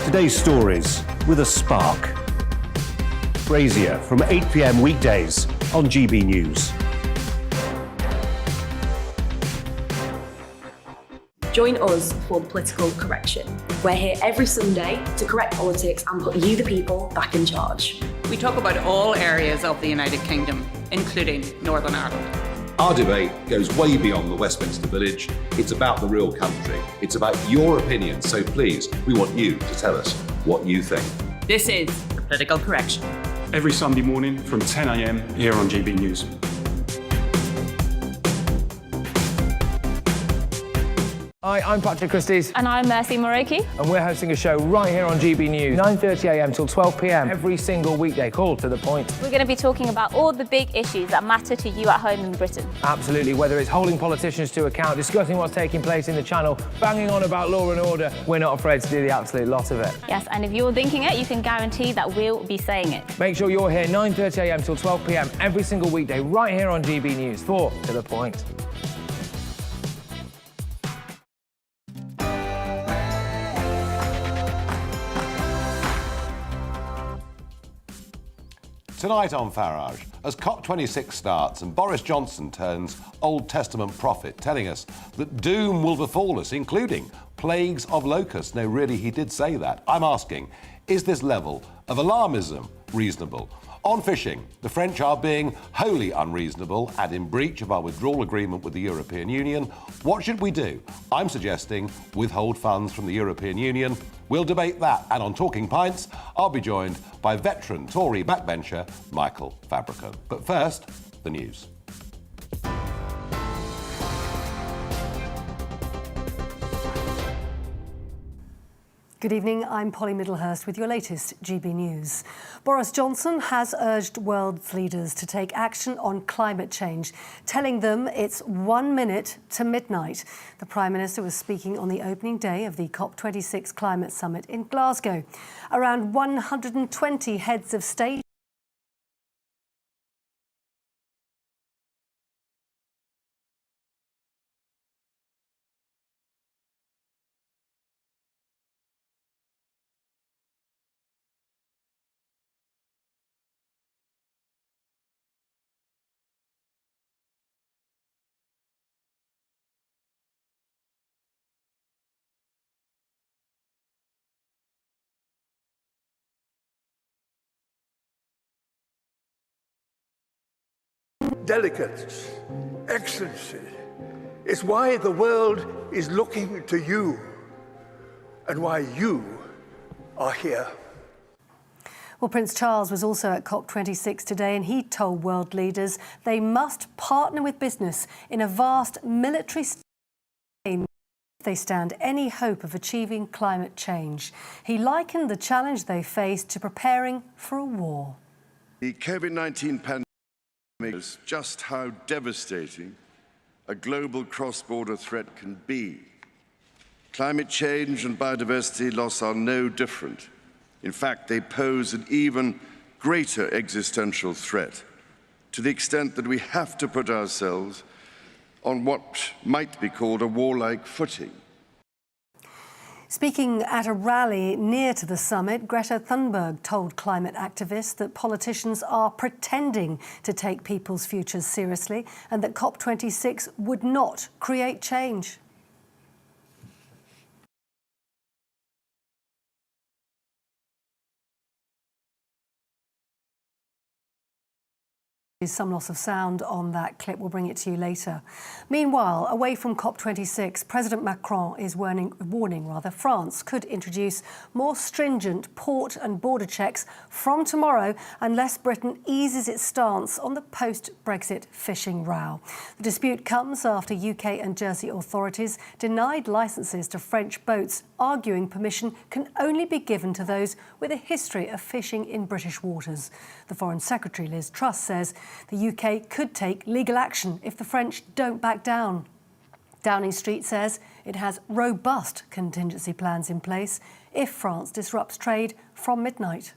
Today's stories with a spark. Brazier from 8 p.m. weekdays on GB News. Join us for Political Correction. We're here every Sunday to correct politics and put you, the people, back in charge. We talk about all areas of the United Kingdom, including Northern Ireland. Our debate goes way beyond the Westminster Village. It's about the real country. It's about your opinion. So please, we want you to tell us what you think. This is Political Correction. Every Sunday morning from 10 a.m. here on GB News. Hi, I'm Patrick Christie's. And I'm Mercy Moroki. And we're hosting a show right here on GB News, 9:30 a.m. till 12 p.m. every single weekday, called To The Point. We're going to be talking about all the big issues that matter to you at home in Britain. Absolutely, whether it's holding politicians to account, discussing what's taking place in the Channel, banging on about law and order, we're not afraid to do the absolute lot of it. Yes, and if you're thinking it, you can guarantee that we'll be saying it. Make sure you're here 9:30 a.m. till 12 p.m. every single weekday, right here on GB News for To The Point. Tonight on Farage, as COP26 starts and Boris Johnson turns Old Testament prophet, telling us that doom will befall us, including plagues of locusts. No, really, he did say that. I'm asking, is this level of alarmism reasonable? On fishing, the French are being wholly unreasonable and in breach of our withdrawal agreement with the European Union. What should we do? I'm suggesting withhold funds from the European Union. We'll debate that. And on Talking Pints, I'll be joined by veteran Tory backbencher Michael Fabricant. But first, the news. Good evening, I'm Polly Middlehurst with your latest GB News. Boris Johnson has urged world's leaders to take action on climate change, telling them it's 1 minute to midnight. The Prime Minister was speaking on the opening day of the COP26 Climate Summit in Glasgow. Around 120 heads of state Delegates, Excellency, it's why the world is looking to you and why you are here. Well, Prince Charles was also at COP26 today and he told world leaders they must partner with business in a vast military if they stand any hope of achieving climate change. He likened the challenge they face to preparing for a war. The COVID-19 pandemic is just how devastating a global cross-border threat can be. Climate change and biodiversity loss are no different. In fact, they pose an even greater existential threat, to the extent that we have to put ourselves on what might be called a warlike footing. Speaking at a rally near to the summit, Greta Thunberg told climate activists that politicians are pretending to take people's futures seriously and that COP26 would not create change. Some loss of sound on that clip. We'll bring it to you later. Meanwhile, away from COP26, President Macron is warning France could introduce more stringent port and border checks from tomorrow unless Britain eases its stance on the post-Brexit fishing row. The dispute comes after UK and Jersey authorities denied licences to French boats, arguing permission can only be given to those with a history of fishing in British waters. The Foreign Secretary, Liz Truss, says the UK could take legal action if the French don't back down. Downing Street says it has robust contingency plans in place if France disrupts trade from midnight.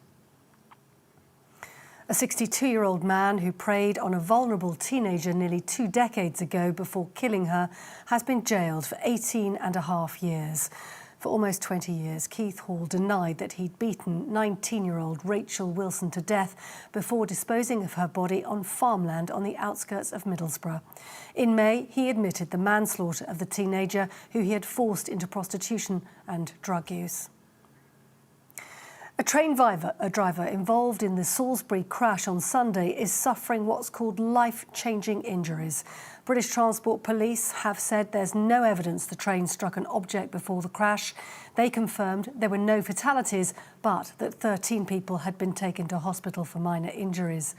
A 62-year-old man who preyed on a vulnerable teenager nearly 2 decades ago before killing her has been jailed for 18 and a half years. For For almost 20 years, Keith Hall denied that he'd beaten 19-year-old Rachel Wilson to death before disposing of her body on farmland on the outskirts of Middlesbrough. In May, he admitted the manslaughter of the teenager who he had forced into prostitution and drug use. A train driver involved in the Salisbury crash on Sunday is suffering what's called life-changing injuries. British Transport Police have said there's no evidence the train struck an object before the crash. They confirmed there were no fatalities, but that 13 people had been taken to hospital for minor injuries.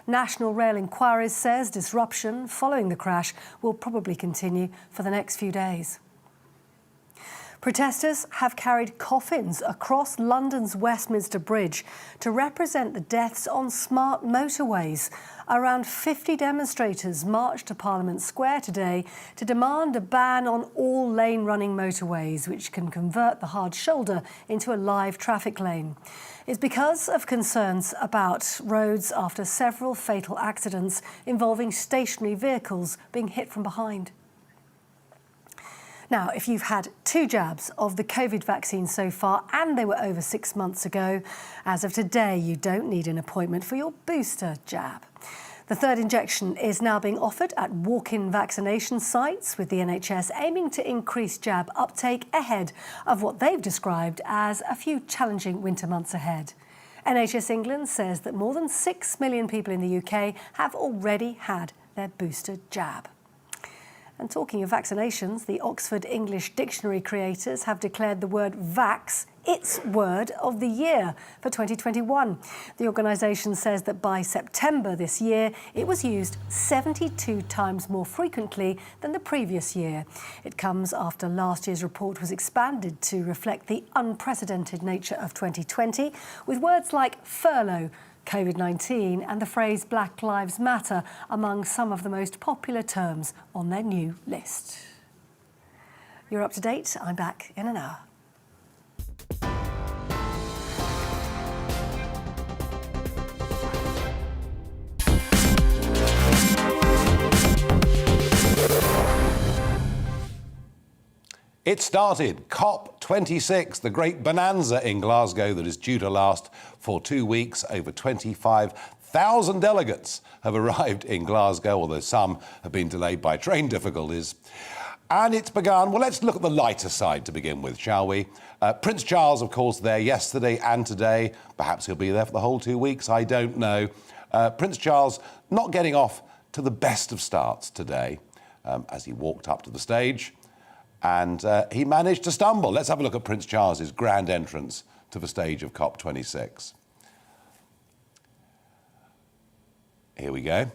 National Rail Inquiries says disruption following the crash will probably continue for the next few days. Protesters have carried coffins across London's Westminster Bridge to represent the deaths on smart motorways. Around 50 demonstrators marched to Parliament Square today to demand a ban on all lane-running motorways, which can convert the hard shoulder into a live traffic lane. It's because of concerns about roads after several fatal accidents involving stationary vehicles being hit from behind. Now, if you've had 2 jabs of the COVID vaccine so far and they were over 6 months ago, as of today, you don't need an appointment for your booster jab. The 3rd injection is now being offered at walk-in vaccination sites, with the NHS aiming to increase jab uptake ahead of what they've described as a few challenging winter months ahead. NHS England says that more than 6 million people in the UK have already had their booster jab. And talking of vaccinations, the Oxford English Dictionary creators have declared the word vax its word of the year for 2021. The organisation says that by September this year, it was used 72 times more frequently than the previous year. It comes after last year's report was expanded to reflect the unprecedented nature of 2020, with words like furlough, COVID-19 and the phrase Black Lives Matter among some of the most popular terms on their new list. You're up to date. I'm back in an hour. It started, COP26, the great bonanza in Glasgow that is due to last for 2 weeks. Over 25,000 delegates have arrived in Glasgow, although some have been delayed by train difficulties. And it's begun. Well, let's look at the lighter side to begin with, shall we? Prince Charles, of course, there yesterday and today. Perhaps he'll be there for the whole 2 weeks, I don't know. Prince Charles not getting off to the best of starts today as he walked up to the stage. And he managed to stumble. Let's have a look at Prince Charles's grand entrance to the stage of COP26. Here we go.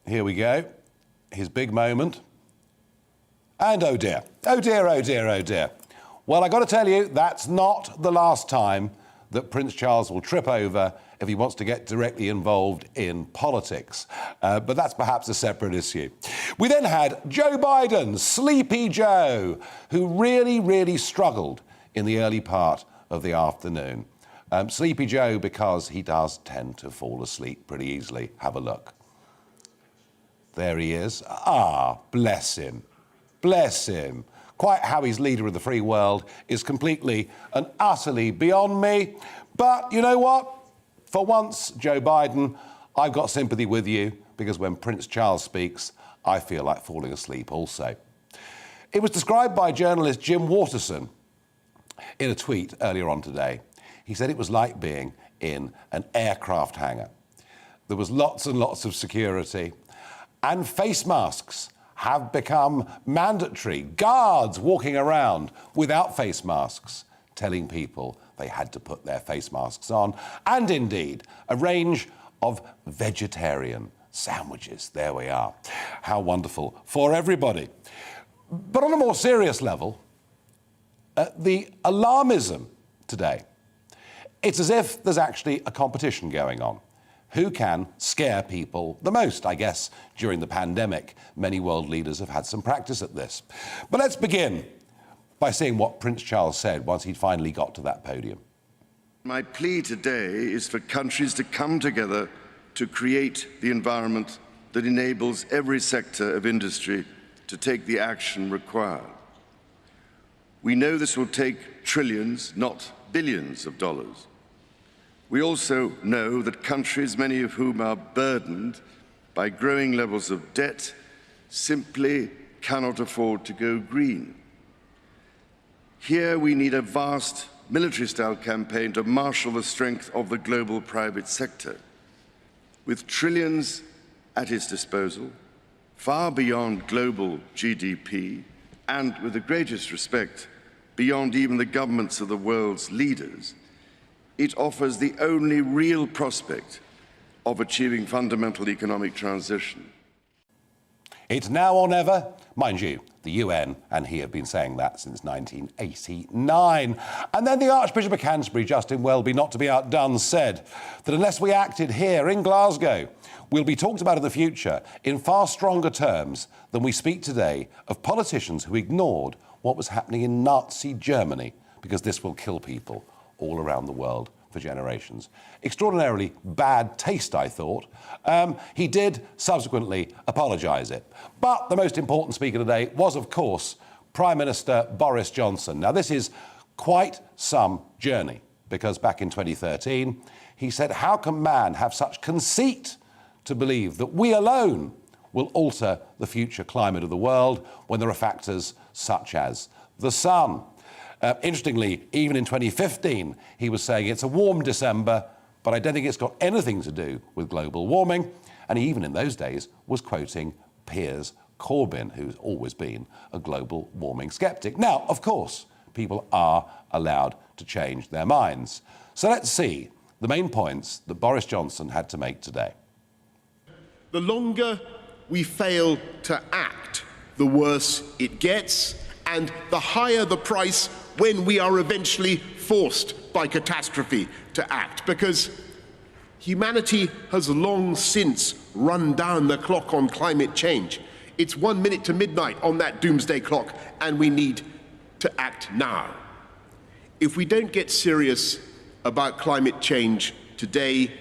Here we go. His big moment. And oh dear. Oh dear, oh dear, oh dear. Well, I got to tell you, that's not the last time that Prince Charles will trip over if he wants to get directly involved in politics. But that's perhaps a separate issue. We then had Joe Biden, Sleepy Joe, who really struggled in the early part of the afternoon. Sleepy Joe because he does tend to fall asleep pretty easily. Have a look. There he is. Ah, bless him. Bless him. Quite how he's leader of the free world is completely and utterly beyond me. But you know what? For once, Joe Biden, I've got sympathy with you, because when Prince Charles speaks, I feel like falling asleep also. It was described by journalist Jim Waterson in a tweet earlier on today. He said it was like being in an aircraft hangar. There was lots and lots of security, and face masks have become mandatory. Guards walking around without face masks, telling people they had to put their face masks on, and indeed a range of vegetarian sandwiches. There we are. How wonderful for everybody. But on a more serious level, the alarmism today, it's as if there's actually a competition going on. Who can scare people the most? I guess during the pandemic, many world leaders have had some practice at this. But let's begin by seeing what Prince Charles said once he'd finally got to that podium. My plea today is for countries to come together to create the environment that enables every sector of industry to take the action required. We know this will take trillions, not billions of dollars. We also know that countries, many of whom are burdened by growing levels of debt, simply cannot afford to go green. Here we need a vast military-style campaign to marshal the strength of the global private sector. With trillions at its disposal, far beyond global GDP, and with the greatest respect, beyond even the governments of the world's leaders, it offers the only real prospect of achieving fundamental economic transition. It's now or never. Mind you, the UN and he have been saying that since 1989. And then the Archbishop of Canterbury, Justin Welby, not to be outdone, said that unless we acted here in Glasgow, we'll be talked about in the future in far stronger terms than we speak today of politicians who ignored what was happening in Nazi Germany, because this will kill people all around the world for generations. Extraordinarily bad taste, I thought. He did subsequently apologise it. But the most important speaker today was, of course, Prime Minister Boris Johnson. Now, this is quite some journey, because back in 2013, he said, how can man have such conceit to believe that we alone will alter the future climate of the world when there are factors such as the sun? Interestingly, even in 2015, he was saying it's a warm December, but I don't think it's got anything to do with global warming. And he, even in those days, was quoting Piers Corbyn, who's always been a global warming sceptic. Now, of course, people are allowed to change their minds. So let's see the main points that Boris Johnson had to make today. The longer we fail to act, the worse it gets, and the higher the price when we are eventually forced by catastrophe to act, because humanity has long since run down the clock on climate change. It's 1 minute to midnight on that doomsday clock, and we need to act now. If we don't get serious about climate change today,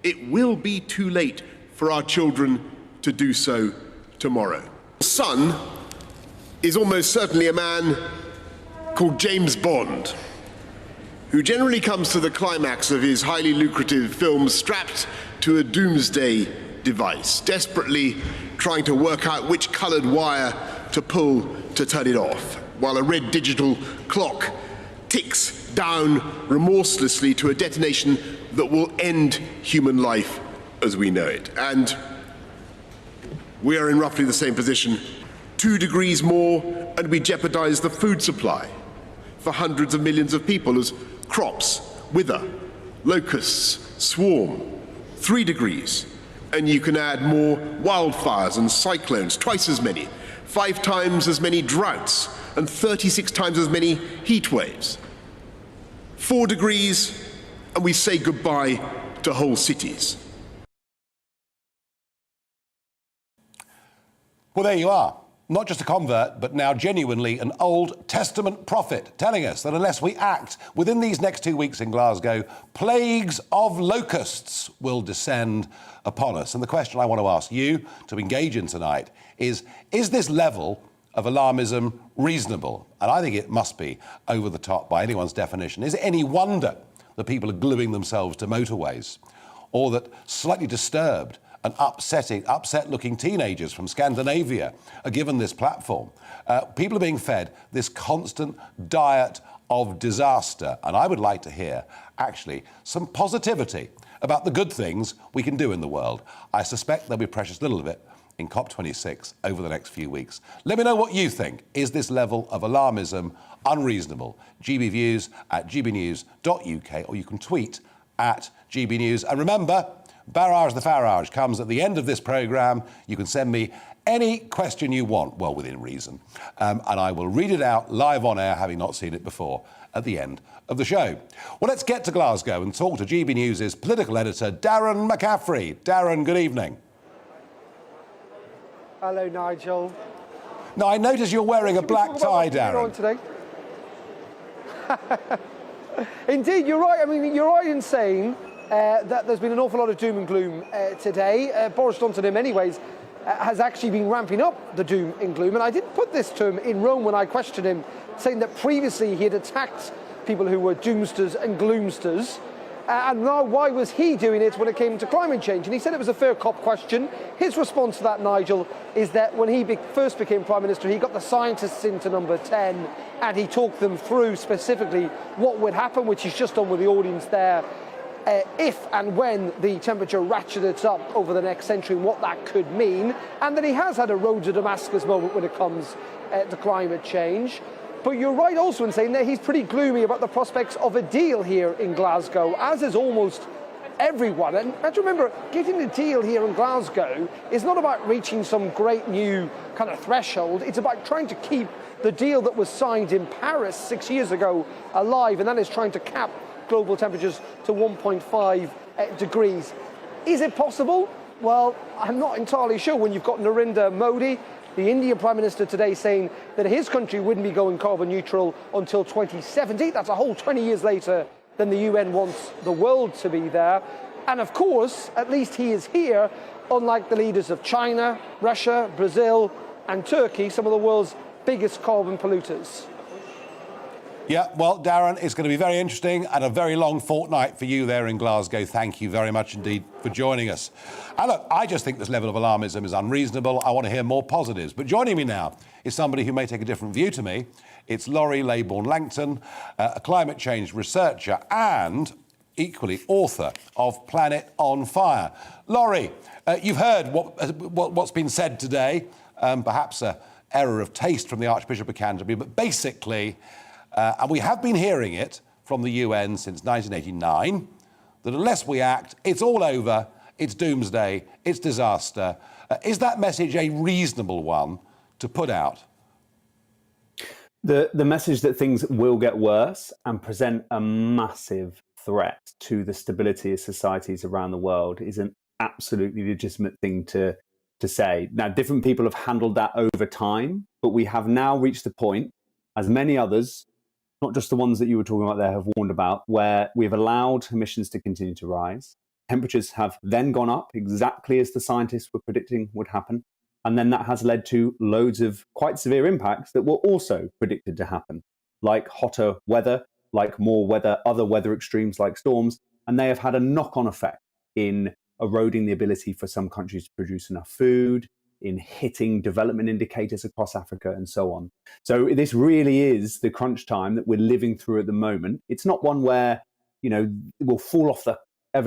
it will be too late for our children to do so tomorrow. The sun is almost certainly a man called James Bond, who generally comes to the climax of his highly lucrative films strapped to a doomsday device, desperately trying to work out which coloured wire to pull to turn it off, while a red digital clock ticks down remorselessly to a detonation that will end human life as we know it. And we are in roughly the same position. 2 degrees more and we jeopardise the food supply for hundreds of millions of people as crops wither, locusts swarm. 3 degrees and you can add more wildfires and cyclones, twice as many, 5 times as many droughts and 36 times as many heat waves. 4 degrees and we say goodbye to whole cities. Well, there you are. Not just a convert, but now genuinely an Old Testament prophet, telling us that unless we act within these next 2 weeks in Glasgow, plagues of locusts will descend upon us. And the question I want to ask you to engage in tonight is this level of alarmism reasonable? And I think it must be over the top by anyone's definition. Is it any wonder that people are gluing themselves to motorways, or that slightly disturbed and upset-looking teenagers from Scandinavia are given this platform? People are being fed this constant diet of disaster. And I would like to hear, actually, some positivity about the good things we can do in the world. I suspect there'll be precious little of it in COP26 over the next few weeks. Let me know what you think. Is this level of alarmism unreasonable? GB Views at gbnews.uk, or you can tweet at GBNews. And remember, Barrage the Farage comes at the end of this programme. You can send me any question you want, well, within reason, and I will read it out live on air, having not seen it before, at the end of the show. Well, let's get to Glasgow and talk to GB News' political editor, Darren McCaffrey. Darren, good evening. Hello, Nigel. Now, I notice you're wearing a black tie, Darren. Today? Indeed, you're right. I mean, you're right in saying that there's been an awful lot of doom and gloom today. Boris Johnson, in many ways, has actually been ramping up the doom and gloom. And I did put this to him in Rome when I questioned him, saying that previously he had attacked people who were doomsters and gloomsters. And now, why was he doing it when it came to climate change? And he said it was a fair cop question. His response to that, Nigel, is that when he first became Prime Minister, he got the scientists into number 10 and he talked them through specifically what would happen, which he's just done with the audience there, if and when the temperature ratcheted up over the next century and what that could mean. And that he has had a road to Damascus moment when it comes to climate change. But you're right also in saying that he's pretty gloomy about the prospects of a deal here in Glasgow, as is almost everyone. And you have to remember, getting a deal here in Glasgow is not about reaching some great new kind of threshold. It's about trying to keep the deal that was signed in Paris 6 years ago alive, and that is trying to cap global temperatures to 1.5 degrees. Is it possible? Well, I'm not entirely sure when you've got Narendra Modi, the Indian Prime Minister, today saying that his country wouldn't be going carbon neutral until 2070. That's a whole 20 years later than the UN wants the world to be there. And of course, at least he is here, unlike the leaders of China, Russia, Brazil and Turkey, some of the world's biggest carbon polluters. Yeah, well, Darren, it's going to be very interesting and a very long fortnight for you there in Glasgow. Thank you very much indeed for joining us. And look, I just think this level of alarmism is unreasonable. I want to hear more positives. But joining me now is somebody who may take a different view to me. It's Laurie Laybourne-Langton, a climate change researcher and equally author of Planet on Fire. Laurie, you've heard what's been said today, perhaps an error of taste from the Archbishop of Canterbury, but basically... and we have been hearing it from the UN since 1989, that unless we act, it's all over, it's doomsday, it's disaster. Is that message a reasonable one to put out? The message that things will get worse and present a massive threat to the stability of societies around the world is an absolutely legitimate thing to say. Now, different people have handled that over time, but we have now reached the point, as many others, not just the ones that you were talking about there, have warned about, where we've allowed emissions to continue to rise. Temperatures have then gone up exactly as the scientists were predicting would happen. And then that has led to loads of quite severe impacts that were also predicted to happen, like hotter weather, like more weather, other weather extremes like storms. And they have had a knock-on effect in eroding the ability for some countries to produce enough food, in hitting development indicators across Africa and so on. So this really is the crunch time that we're living through at the moment. It's not one where, we'll fall off the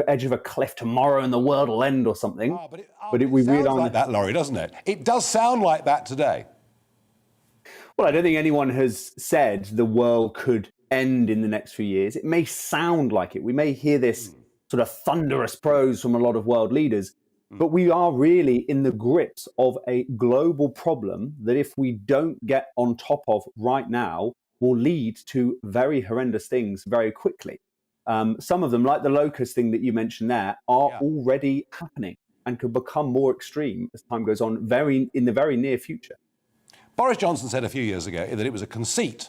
edge of a cliff tomorrow and the world will end or something. We sounds like that, Laurie, doesn't it? It does sound like that today. Well, I don't think anyone has said the world could end in the next few years. It may sound like it. We may hear this sort of thunderous prose from a lot of world leaders, but we are really in the grips of a global problem that if we don't get on top of right now, will lead to very horrendous things very quickly. Some of them, like the locust thing that you mentioned there, are already happening and could become more extreme as time goes on in the very near future. Boris Johnson said a few years ago that it was a conceit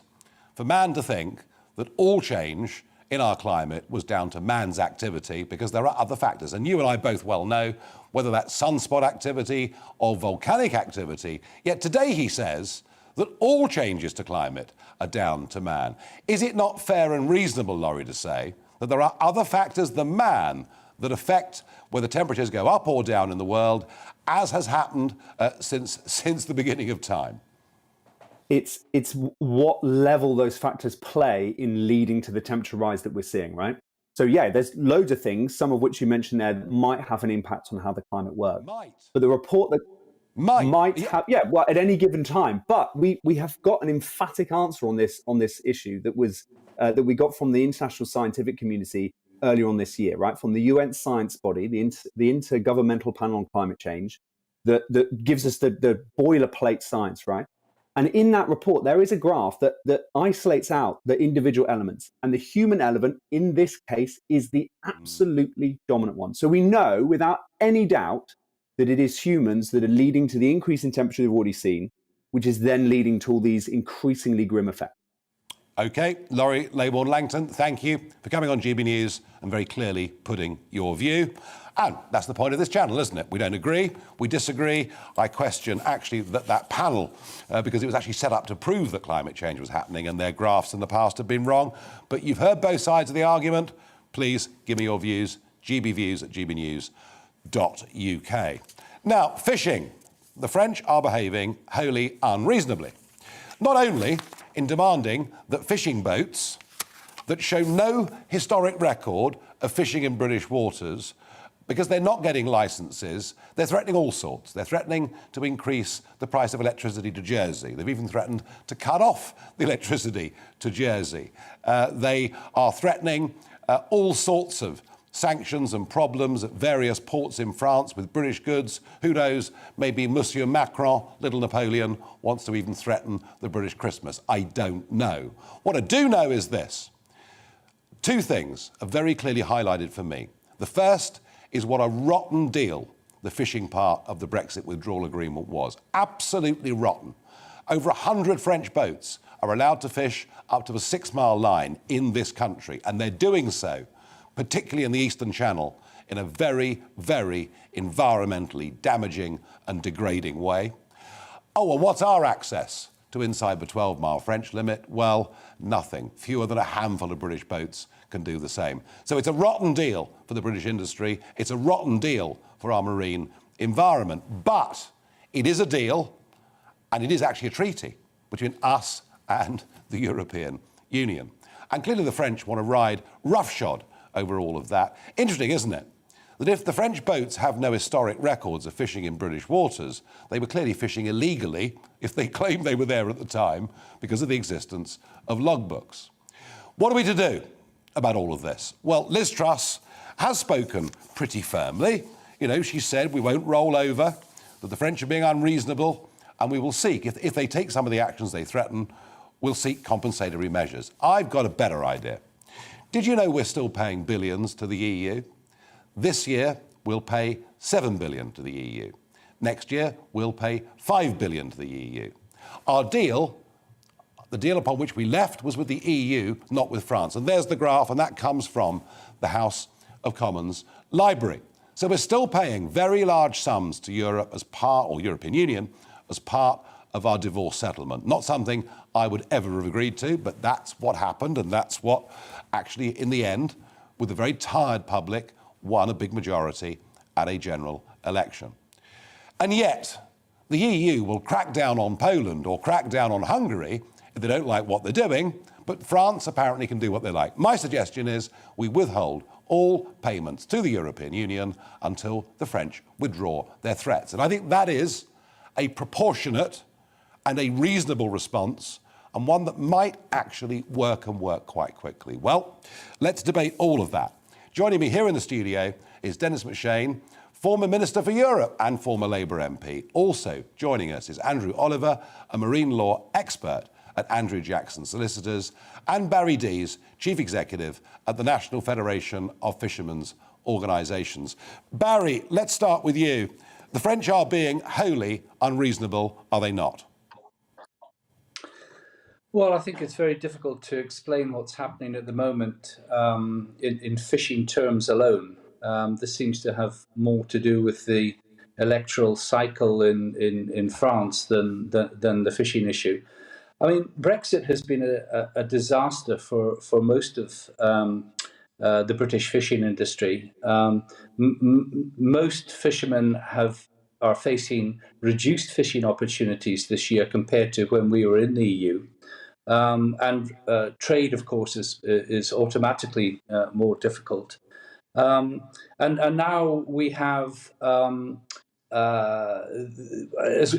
for man to think that all change in our climate was down to man's activity because there are other factors. And you and I both well know whether that's sunspot activity or volcanic activity. Yet today he says that all changes to climate are down to man. Is it not fair and reasonable, Laurie, to say that there are other factors than man that affect whether temperatures go up or down in the world, as has happened since the beginning of time? It's what level those factors play in leading to the temperature rise that we're seeing, right? So yeah, there's loads of things, some of which you mentioned there, that might have an impact on how the climate works. But the report that might have, well, at any given time. But we have got an emphatic answer on this issue that was that we got from the international scientific community earlier on this year, right? From the UN science body, the Intergovernmental Panel on Climate Change, that gives us the boilerplate science, right? And in that report, there is a graph that isolates out the individual elements. And the human element in this case is the absolutely dominant one. So we know without any doubt that it is humans that are leading to the increase in temperature we've already seen, which is then leading to all these increasingly grim effects. OK, Laurie Laybourne-Langton, thank you for coming on GB News and very clearly putting your view. And that's the point of this channel, isn't it? We don't agree, we disagree. I question, actually, that panel, because it was actually set up to prove that climate change was happening and their graphs in the past have been wrong. But you've heard both sides of the argument. Please give me your views, gbviews@gbnews.uk. Now, fishing. The French are behaving wholly unreasonably. Not only in demanding that fishing boats that show no historic record of fishing in British waters, because they're not getting licences, they're threatening all sorts. They're threatening to increase the price of electricity to Jersey. They've even threatened to cut off the electricity to Jersey. They are threatening all sorts of sanctions and problems at various ports in France with British goods. Who knows, maybe Monsieur Macron, little Napoleon, wants to even threaten the British Christmas. I don't know. What I do know is this. Two things are very clearly highlighted for me. The first is what a rotten deal the fishing part of the Brexit withdrawal agreement was. Absolutely rotten. Over 100 French boats are allowed to fish up to a 6-mile line in this country, and they're doing so, particularly in the Eastern Channel, in a very, very environmentally damaging and degrading way. Oh, and what's our access to inside the 12-mile French limit? Well, nothing. Fewer than a handful of British boats can do the same. So it's a rotten deal for the British industry. It's a rotten deal for our marine environment. But it is a deal, and it is actually a treaty between us and the European Union. And clearly the French want to ride roughshod over all of that. Interesting, isn't it? That if the French boats have no historic records of fishing in British waters, they were clearly fishing illegally if they claimed they were there at the time because of the existence of logbooks. What are we to do about all of this? Well, Liz Truss has spoken pretty firmly. You know, she said we won't roll over, that the French are being unreasonable, and we will seek, if they take some of the actions they threaten, we'll seek compensatory measures. I've got a better idea. Did you know we're still paying billions to the EU? This year, we'll pay 7 billion to the EU. Next year, we'll pay 5 billion to the EU. Our deal, the deal upon which we left, was with the EU, not with France. And there's the graph, and that comes from the House of Commons library. So we're still paying very large sums to Europe as part, or European Union, as part of our divorce settlement. Not something I would ever have agreed to, but that's what happened, and that's what actually, in the end, with a very tired public, won a big majority at a general election. And yet, the EU will crack down on Poland or crack down on Hungary if they don't like what they're doing, but France apparently can do what they like. My suggestion is we withhold all payments to the European Union until the French withdraw their threats. And I think that is a proportionate and a reasonable response, and one that might actually work and work quite quickly. Well, let's debate all of that. Joining me here in the studio is Dennis McShane, former Minister for Europe and former Labour MP. Also joining us is Andrew Oliver, a marine law expert at Andrew Jackson Solicitors, and Barry Dees, Chief Executive at the National Federation of Fishermen's Organisations. Barry, let's start with you. The French are being wholly unreasonable, are they not? Well, I think it's very difficult to explain what's happening at the moment in fishing terms alone. This seems to have more to do with the electoral cycle in France than the fishing issue. I mean, Brexit has been a disaster for most of the British fishing industry. Most fishermen are facing reduced fishing opportunities this year compared to when we were in the EU. Trade, of course, is automatically more difficult. And now we have, in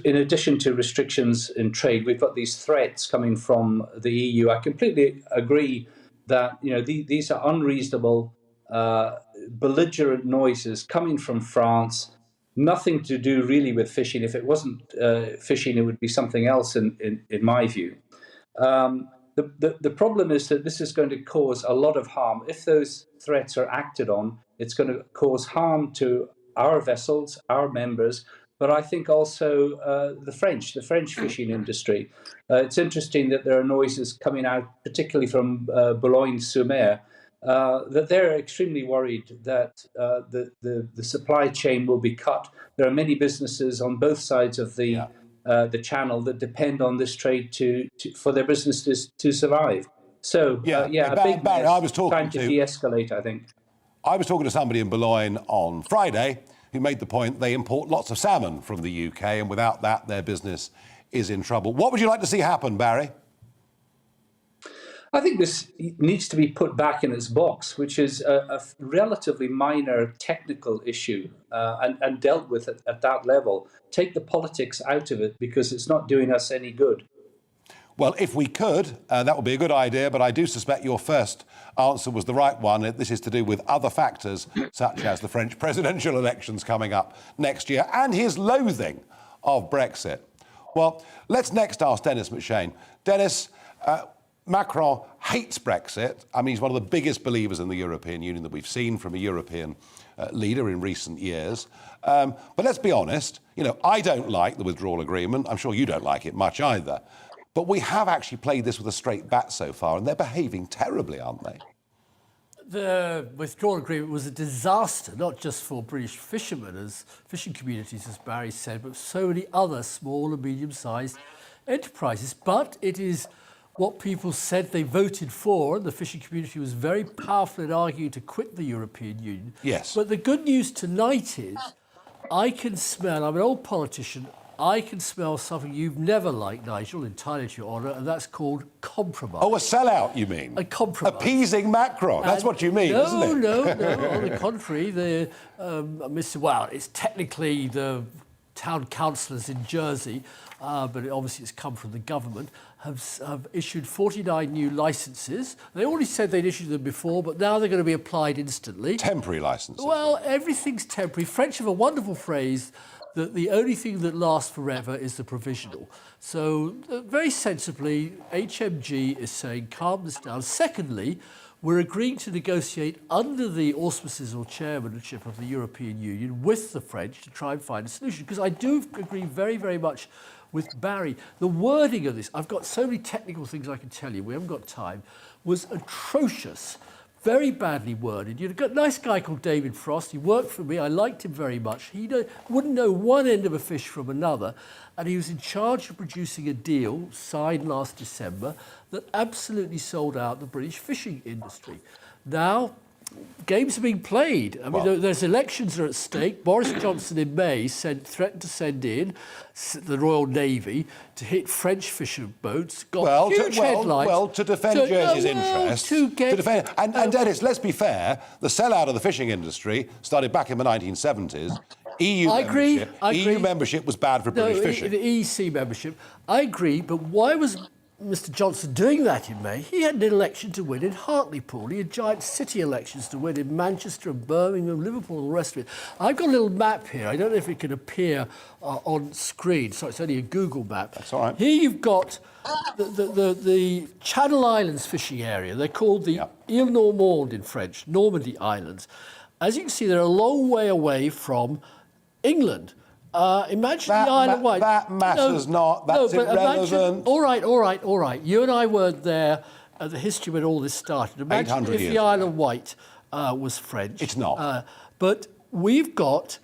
addition to restrictions in trade, we've got these threats coming from the EU. I completely agree that these are unreasonable, belligerent noises coming from France. Nothing to do really with fishing. If it wasn't fishing, it would be something else, in my view. The problem is that this is going to cause a lot of harm. If those threats are acted on, it's going to cause harm to our vessels, our members, but I think also the French fishing industry. It's interesting that there are noises coming out, particularly from Boulogne-sur-Mer, that they're extremely worried that the supply chain will be cut. There are many businesses on both sides of the channel that depend on this trade for their businesses to survive. So, a big Barry, mess, I was talking time to de-escalate, I think. I was talking to somebody in Boulogne on Friday who made the point they import lots of salmon from the UK, and without that, their business is in trouble. What would you like to see happen, Barry? I think this needs to be put back in its box, which is a relatively minor technical issue and dealt with at that level. Take the politics out of it because it's not doing us any good. Well, if we could, that would be a good idea, but I do suspect your first answer was the right one. This is to do with other factors, such as the French presidential elections coming up next year and his loathing of Brexit. Well, let's next ask Dennis McShane. Dennis, Macron hates Brexit. I mean, he's one of the biggest believers in the European Union that we've seen from a European leader in recent years. But let's be honest, I don't like the withdrawal agreement. I'm sure you don't like it much either. But we have actually played this with a straight bat so far, and they're behaving terribly, aren't they? The withdrawal agreement was a disaster, not just for British fishermen, fishing communities, as Barry said, but so many other small and medium-sized enterprises. But it is what people said they voted for, and the fishing community was very powerful in arguing to quit the European Union. Yes. But the good news tonight is I can smell, I'm an old politician, I can smell something you've never liked, Nigel, entirely to your honour, and that's called compromise. Oh, a sellout, you mean? A compromise. Appeasing Macron. That's what you mean, isn't it? No. On the contrary, it's technically the town councillors in Jersey, but obviously it's come from the government, have issued 49 new licences. They already said they'd issued them before, but now they're going to be applied instantly. Temporary licences. Well, everything's temporary. French have a wonderful phrase that the only thing that lasts forever is the provisional. So very sensibly, HMG is saying, calm this down. Secondly, we're agreeing to negotiate under the auspices or chairmanship of the European Union with the French to try and find a solution. Because I do agree very, very much with Barry. The wording of this, I've got so many technical things I can tell you, we haven't got time, was atrocious. Very badly worded. You've got a nice guy called David Frost. He worked for me. I liked him very much. He wouldn't know one end of a fish from another. And he was in charge of producing a deal signed last December that absolutely sold out the British fishing industry. Now, games are being played. I mean, there's elections are at stake. Boris Johnson in May threatened to send in the Royal Navy to hit French fishing boats. Got huge headlines. To defend Jersey's interests. And Dennis, let's be fair, the sellout of the fishing industry started back in the 1970s. EU membership was bad for British fishing. The EEC membership, I agree, but why was Mr Johnson doing that in May? He had an election to win in Hartlepool. He had giant city elections to win in Manchester and Birmingham, Liverpool, and the rest of it. I've got a little map here. I don't know if it can appear on screen. So it's only a Google map. That's all right. Here you've got the Channel Islands fishing area. They're called the Île Normande in French, Normandy Islands. As you can see, they're a long way away from England. Imagine the Isle of Wight. That matters not. That's irrelevant. All right. You and I weren't there at the history when all this started. Imagine if the Isle of Wight was French. It's not. But we've got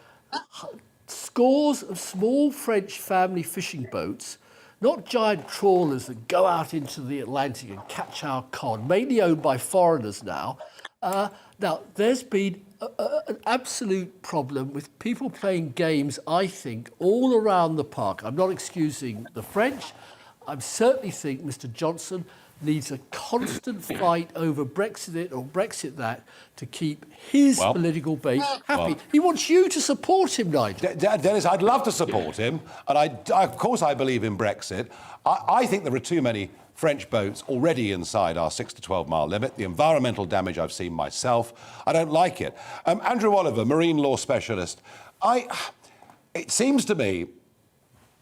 scores of small French family fishing boats, not giant trawlers that go out into the Atlantic and catch our cod, mainly owned by foreigners now. Now, there's been an absolute problem with people playing games, I think, all around the park. I'm not excusing the French. I certainly think Mr Johnson needs a constant fight over Brexit or Brexit that to keep his political base happy. He wants you to support him, Nigel. Dennis, I'd love to support him. And of course I believe in Brexit. I think there are too many French boats already inside our 6 to 12 mile limit. The environmental damage I've seen myself, I don't like it. Andrew Oliver, marine law specialist. It seems to me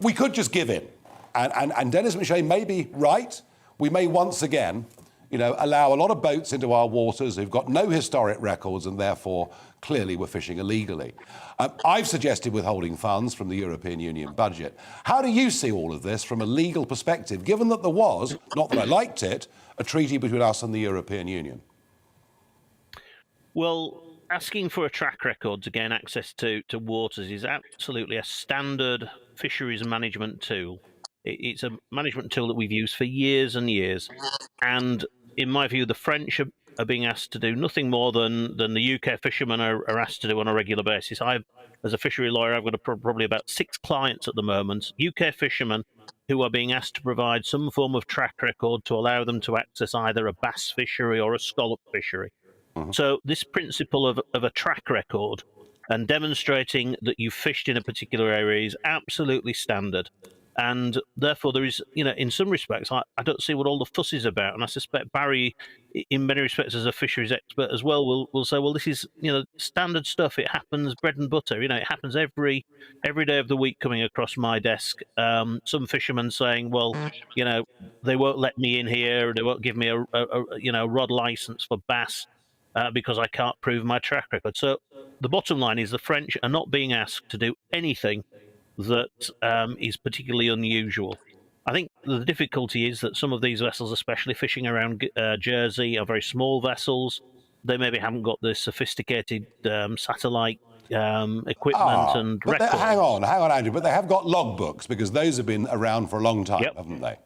we could just give in. And Dennis McShane may be right. We may once again allow a lot of boats into our waters who've got no historic records and therefore clearly were fishing illegally. I've suggested withholding funds from the European Union budget. How do you see all of this from a legal perspective, given that there was, not that I liked it, a treaty between us and the European Union? Well, asking for a track record to gain access to waters is absolutely a standard fisheries management tool. It's a management tool that we've used for years and years. And in my view, the French are being asked to do nothing more than the UK fishermen are asked to do on a regular basis. As a fishery lawyer, I've got probably about 6 clients at the moment, UK fishermen, who are being asked to provide some form of track record to allow them to access either a bass fishery or a scallop fishery. So this principle of a track record and demonstrating that you've fished in a particular area is absolutely standard. And therefore there is, in some respects, I don't see what all the fuss is about. And I suspect Barry, in many respects as a fisheries expert as well, will say, well, this is, standard stuff. It happens, bread and butter. It happens every day of the week coming across my desk. Some fishermen saying, well, they won't let me in here. They won't give me a rod license for bass. Because I can't prove my track record. So the bottom line is the French are not being asked to do anything that is particularly unusual. I think the difficulty is that some of these vessels, especially fishing around Jersey, are very small vessels. They maybe haven't got the sophisticated satellite equipment and records. Hang on, Andrew, but they have got logbooks because those have been around for a long time, haven't they?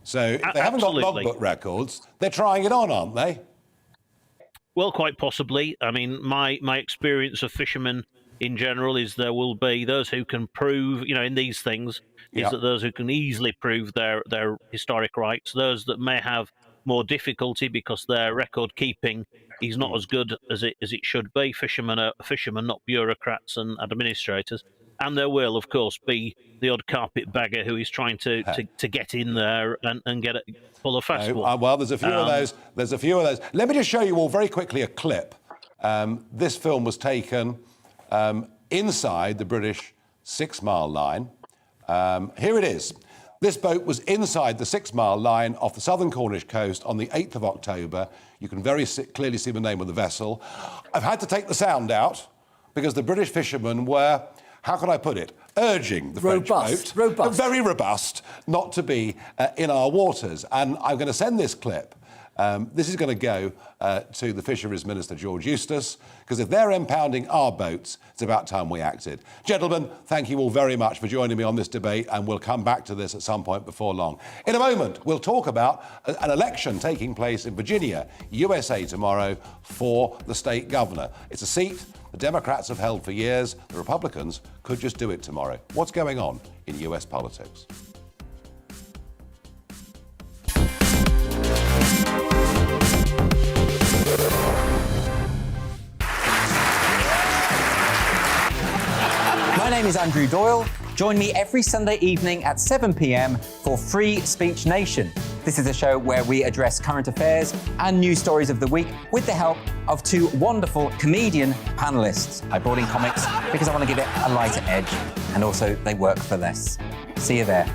So if they haven't got logbook records, they're trying it on, aren't they? Well, quite possibly. I mean, my experience of fishermen in general is there will be those who can prove, in these things, is that those who can easily prove their historic rights, those that may have more difficulty because their record keeping is not as good as it should be. Fishermen are fishermen, not bureaucrats and administrators. And there will, of course, be the odd carpetbagger who is trying to get in there and get it full of fastball. Well, there's a few of those. There's a few of those. Let me just show you all very quickly a clip. This film was taken inside the British 6 Mile line. Here it is. This boat was inside the 6 Mile line off the southern Cornish coast on the 8th of October. You can very clearly see the name of the vessel. I've had to take the sound out because the British fishermen were, how can I put it, urging the French boat, very robust, not to be in our waters. And I'm going to send this clip. This is going to go to the Fisheries Minister, George Eustace, because if they're impounding our boats, it's about time we acted. Gentlemen, thank you all very much for joining me on this debate, and we'll come back to this at some point before long. In a moment, we'll talk about an election taking place in Virginia, USA tomorrow, for the state governor. It's a seat the Democrats have held for years. The Republicans could just do it tomorrow. What's going on in US politics? My name is Andrew Doyle. Join me every Sunday evening at 7 p.m. for Free Speech Nation. This is a show where we address current affairs and news stories of the week with the help of 2 wonderful comedian panellists. I brought in comics because I want to give it a lighter edge, and also they work for less. See you there.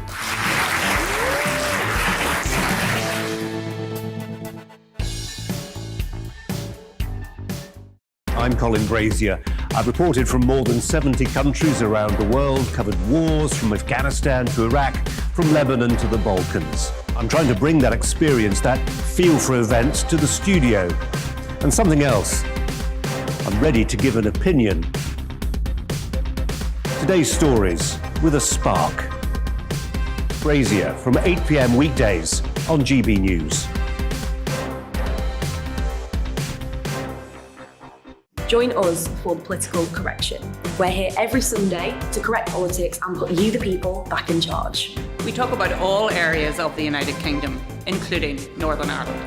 I'm Colin Brazier. I've reported from more than 70 countries around the world, covered wars from Afghanistan to Iraq, from Lebanon to the Balkans. I'm trying to bring that experience, that feel for events, to the studio. And something else. I'm ready to give an opinion. Today's stories with a spark. Brazier from 8 p.m. weekdays on GBNews. Join us for Political Correction. We're here every Sunday to correct politics and put you, the people, back in charge. We talk about all areas of the United Kingdom, including Northern Ireland.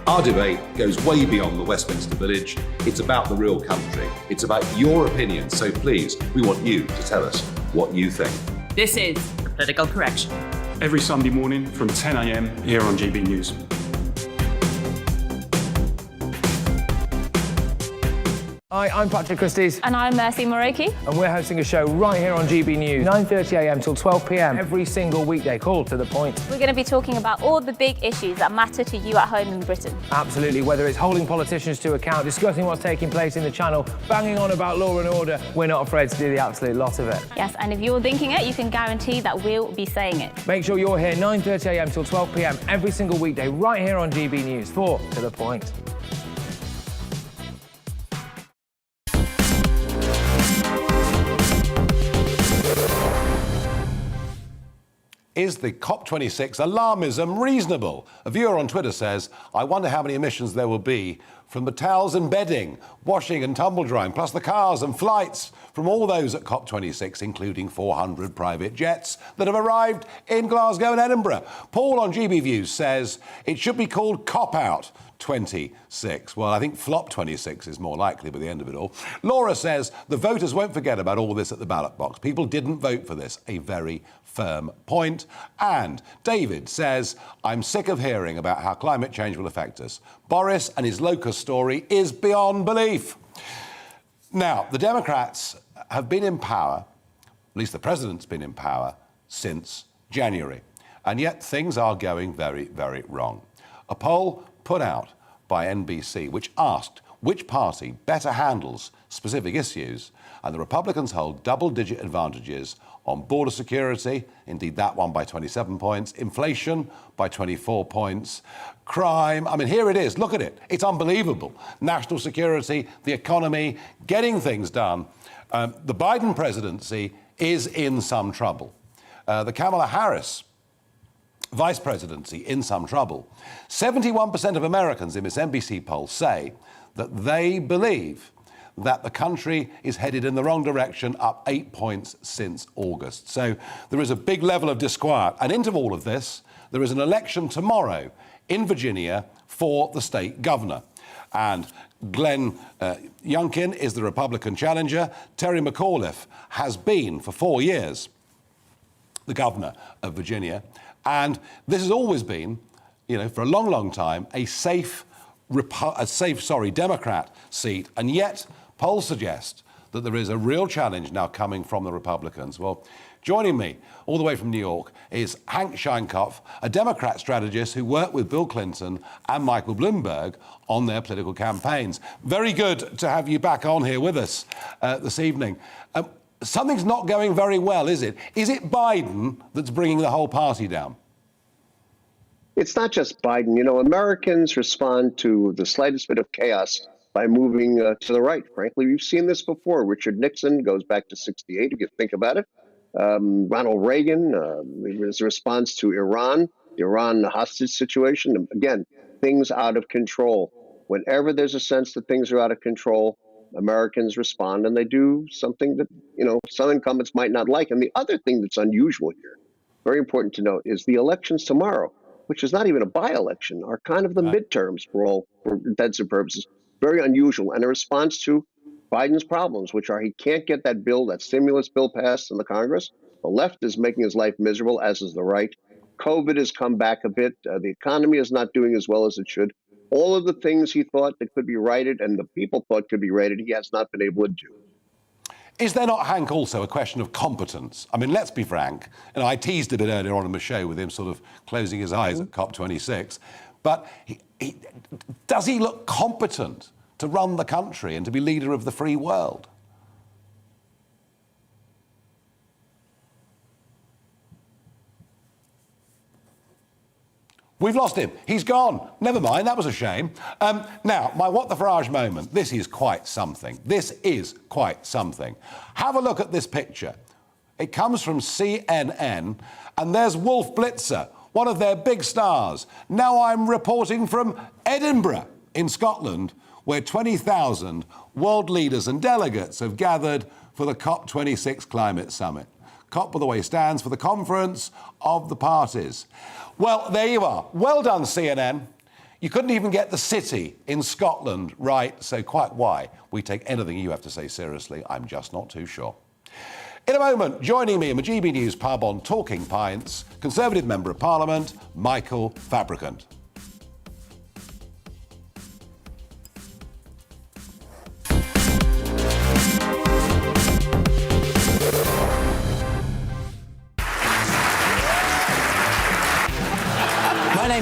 Our debate goes way beyond the Westminster Village. It's about the real country. It's about your opinion. So please, we want you to tell us what you think. This is Political Correction. Every Sunday morning from 10 a.m. here on GBNews. Hi, I'm Patrick Christie's. And I'm Mercy Moroki. And we're hosting a show right here on GB News, 9:30am till 12pm, every single weekday. Call to the point. We're going to be talking about all the big issues that matter to you at home in Britain. Absolutely, whether it's holding politicians to account, discussing what's taking place in the Channel, banging on about law and order, we're not afraid to do the absolute lot of it. Yes, and if you're thinking it, you can guarantee that we'll be saying it. Make sure you're here 9:30am till 12pm, every single weekday, right here on GB News, for To the Point. Is the COP26 alarmism reasonable? A viewer on Twitter says, I wonder how many emissions there will be from the towels and bedding, washing and tumble drying, plus the cars and flights from all those at COP26, including 400 private jets that have arrived in Glasgow and Edinburgh. Paul on GB Views says it should be called Cop-Out 26. Well, I think Flop 26 is more likely by the end of it all. Laura says the voters won't forget about all this at the ballot box. People didn't vote for this. A very firm point. And David says, I'm sick of hearing about how climate change will affect us. Boris and his locust story is beyond belief. Now, the Democrats have been in power, at least the president's been in power, since January. And yet things are going very, very wrong. A poll put out by NBC, which asked which party better handles specific issues, and the Republicans hold double-digit advantages on border security, indeed that one by 27 points, inflation by 24 points, crime, I mean, here it is, look at it, it's unbelievable. National security, the economy, getting things done. The Biden presidency is in some trouble. The Kamala Harris vice presidency in some trouble. 71% of Americans in this NBC poll say that they believe that the country is headed in the wrong direction, up 8 points since August. So there is a big level of disquiet. And into all of this, there is an election tomorrow in Virginia for the state governor. And Glenn Youngkin is the Republican challenger. Terry McAuliffe has been, for 4 years, the governor of Virginia. And this has always been, you know, for a long, long time, a safe Democrat seat. And yet polls suggest that there is a real challenge now coming from the Republicans. Well, joining me all the way from New York is Hank Scheinkopf, a Democrat strategist who worked with Bill Clinton and Michael Bloomberg on their political campaigns. Very good to have you back on here with us this evening. Something's not going very well, is it? Is it Biden that's bringing the whole party down? It's not just Biden. You know, Americans respond to the slightest bit of chaos by moving to the right. Frankly, we've seen this before. Richard Nixon goes back to 68, if you think about it. Ronald Reagan, his response to Iran, the Iran hostage situation. Again, things out of control. Whenever there's a sense that things are out of control, Americans respond and they do something that, you know, some incumbents might not like. And the other thing that's unusual here, very important to note, is the elections tomorrow, which is not even a by-election, are kind of the midterms for intents and purposes. Very unusual. And a response to Biden's problems, which are he can't get that bill, that stimulus bill passed in the Congress. The left is making his life miserable, as is the right. COVID has come back a bit. The economy is not doing as well as it should. All of the things he thought that could be righted and the people thought could be righted, he has not been able to do. Is there not, Hank, also a question of competence? I mean, let's be frank, and I teased a bit earlier on in the show with him sort of closing his eyes at COP26, but does he look competent to run the country and to be leader of the free world? We've lost him. He's gone. Never mind, that was a shame. Now, my What the Farage moment. This is quite something. This is quite something. Have a look at this picture. It comes from CNN, and there's Wolf Blitzer, one of their big stars. Now I'm reporting from Edinburgh in Scotland, where 20,000 world leaders and delegates have gathered for the COP26 Climate Summit. COP, by the way, stands for the Conference of the Parties. Well, there you are. Well done, CNN. You couldn't even get the city in Scotland right, so quite why we take anything you have to say seriously, I'm just not too sure. In a moment, joining me in the GB News pub on Talking Pints, Conservative Member of Parliament, Michael Fabricant.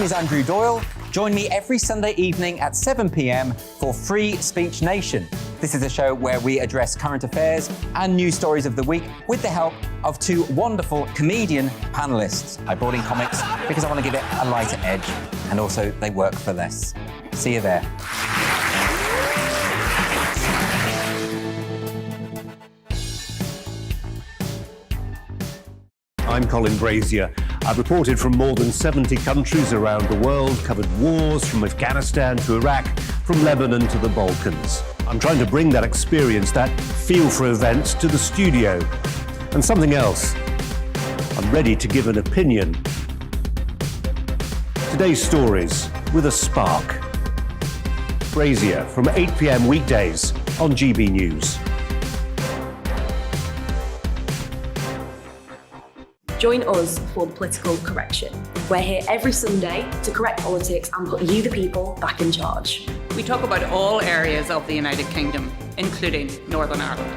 name is Andrew Doyle. Join me every Sunday evening at 7 p.m. for Free Speech Nation. This is a show where we address current affairs and news stories of the week with the help of two wonderful comedian panellists. I brought in comics because I want to give it a lighter edge, and also they work for less. See you there. I'm Colin Brazier. I've reported from more than 70 countries around the world, covered wars from Afghanistan to Iraq, from Lebanon to the Balkans. I'm trying to bring that experience, that feel for events, to the studio. And something else. I'm ready to give an opinion. Today's stories with a spark. Brazier from 8 p.m. weekdays on GB News. Join us for Political Correction. We're here every Sunday to correct politics and put you, the people, back in charge. We talk about all areas of the United Kingdom, including Northern Ireland.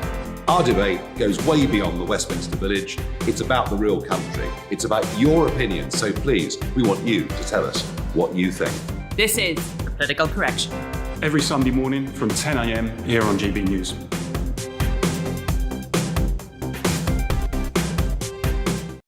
Our debate goes way beyond the Westminster Village. It's about the real country. It's about your opinion. So please, we want you to tell us what you think. This is Political Correction. Every Sunday morning from 10 a.m. here on GB News.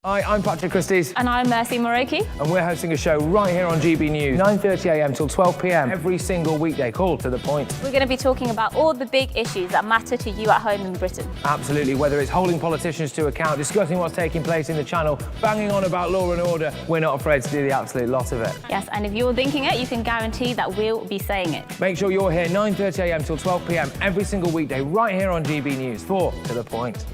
Hi, I'm Patrick Christie's. And I'm Mercy Moroki. And we're hosting a show right here on GB News, 9:30 a.m. till 12 p.m. every single weekday. Call to the point. We're going to be talking about all the big issues that matter to you at home in Britain. Absolutely, whether it's holding politicians to account, discussing what's taking place in the channel, banging on about law and order, we're not afraid to do the absolute lot of it. Yes, and if you're thinking it, you can guarantee that we'll be saying it. Make sure you're here 9:30 a.m. till 12 p.m. every single weekday right here on GB News for To The Point.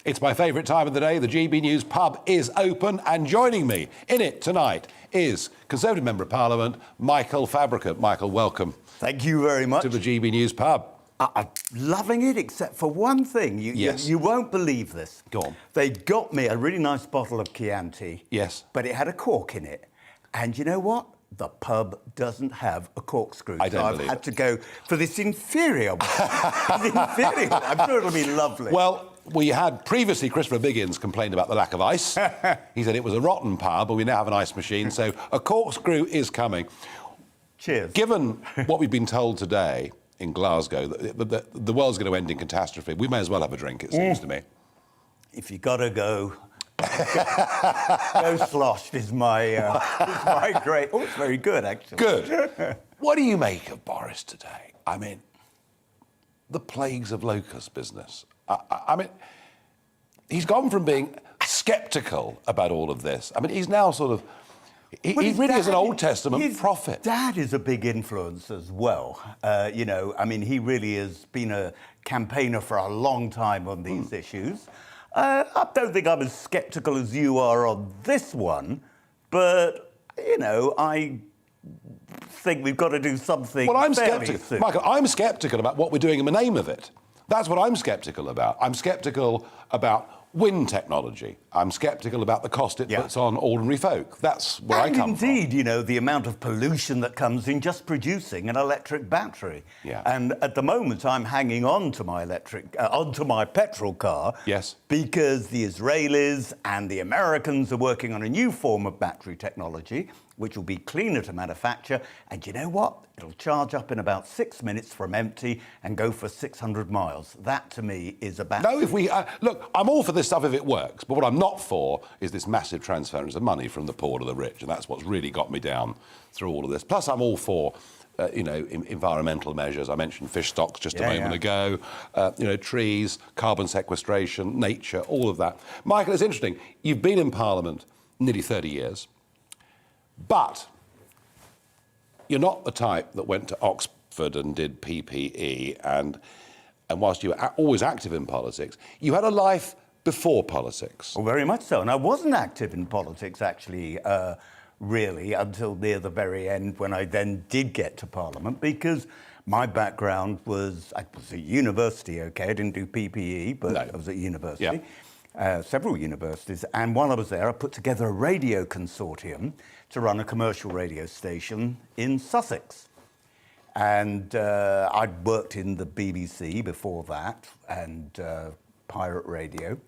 It's my favourite time of the day. The GB News pub is open, and joining me in it tonight is Conservative Member of Parliament, Michael Fabricant. Michael, welcome. Thank you very much. To the GB News pub. I'm loving it, except for one thing. You won't believe this. Go on. They got me a really nice bottle of Chianti. Yes. But it had a cork in it. And you know what? The pub doesn't have a corkscrew. I don't so believe I've had it. to go for this inferior one. Inferior one. I'm sure it'll be lovely. Well, we had previously Christopher Biggins complained about the lack of ice. He said it was a rotten pub, but we now have an ice machine, so a corkscrew is coming. Cheers. Given what we've been told today in Glasgow, that the world's going to end in catastrophe, we may as well have a drink, it seems to me. If you got to go... Go sloshed is my great... Oh, it's very good, actually. Good. What do you make of Boris today? I mean, the plagues of locust business. I mean, he's gone from being sceptical about all of this. I mean, he's now sort of... He really is an Old Testament prophet. Dad is a big influence as well. You know, I mean, he really has been a campaigner for a long time on these issues. I don't think I'm as sceptical as you are on this one, but, you know, I think we've got to do something. Well, I'm sceptical. Michael, I'm sceptical about what we're doing in the name of it. That's what I'm sceptical about. I'm sceptical about wind technology. I'm sceptical about the cost it puts on ordinary folk. That's where I come from. Indeed, you know, the amount of pollution that comes in just producing an electric battery. Yeah. And at the moment, I'm hanging on to my onto my petrol car. Yes. Because the Israelis and the Americans are working on a new form of battery technology, which will be cleaner to manufacture. And you know what? It'll charge up in about 6 minutes from empty and go for 600 miles. That, to me, is a battery. No, if we... look, I'm all for this stuff if it works, but what I'm not for is this massive transference of money from the poor to the rich, and that's what's really got me down through all of this. Plus, I'm all for... you know, environmental measures. I mentioned fish stocks just a moment ago. You know, trees, carbon sequestration, nature, all of that. Michael, it's interesting. You've been in Parliament nearly 30 years, but you're not the type that went to Oxford and did PPE, and whilst you were always active in politics, you had a life before politics. Well, very much so. And I wasn't active in politics, actually, really, until near the very end, when I then did get to Parliament, because my background was, I was at university, OK? I didn't do PPE, but I was at university, several universities. And while I was there, I put together a radio consortium to run a commercial radio station in Sussex. And I'd worked in the BBC before that, and pirate radio,